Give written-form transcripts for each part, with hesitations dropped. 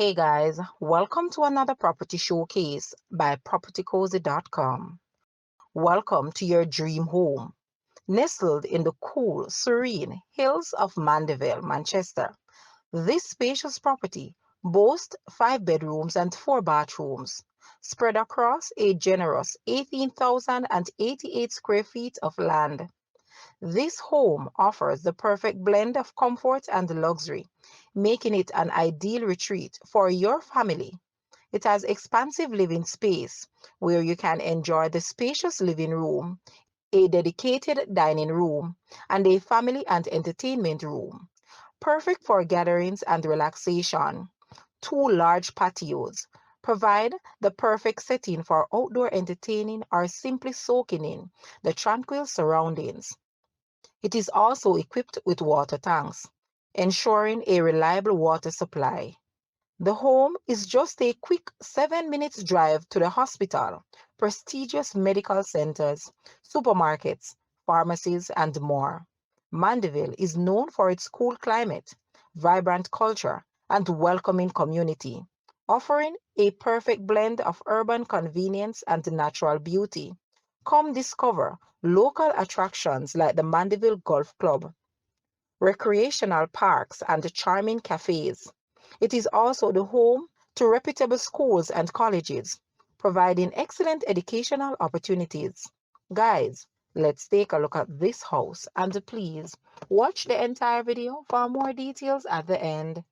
Hey guys, welcome to another property showcase by propertycozy.com. Welcome to your dream home, nestled in the cool, serene hills of Mandeville, Manchester. This spacious property boasts 5 bedrooms and 4 bathrooms, spread across a generous 18,088 square feet of land. This home offers the perfect blend of comfort and luxury, making it an ideal retreat for your family. It has expansive living space where you can enjoy the spacious living room, a dedicated dining room, and a family and entertainment room. Perfect for gatherings and relaxation. Two large patios provide the perfect setting for outdoor entertaining or simply soaking in the tranquil surroundings. It is also equipped with water tanks, ensuring a reliable water supply. The home is just a quick 7 minutes drive to the hospital, prestigious medical centers, supermarkets, pharmacies, and more. Mandeville is known for its cool climate, vibrant culture, and welcoming community, offering a perfect blend of urban convenience and natural beauty. Come discover local attractions like the Mandeville Golf Club, recreational parks, and charming cafes. It is also the home to reputable schools and colleges, providing excellent educational opportunities. Guys, let's take a look at this house and please watch the entire video for more details at the end.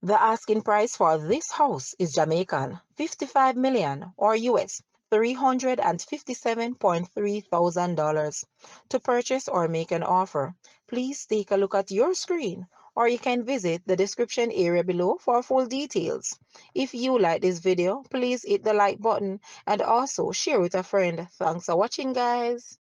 The asking price for this house is Jamaican 55 million or US $357.3 thousand. To purchase or make an offer, please take a look at your screen or you can visit the description area below for full details. If you like this video, please hit the like button and also share with a friend. Thanks for watching, guys.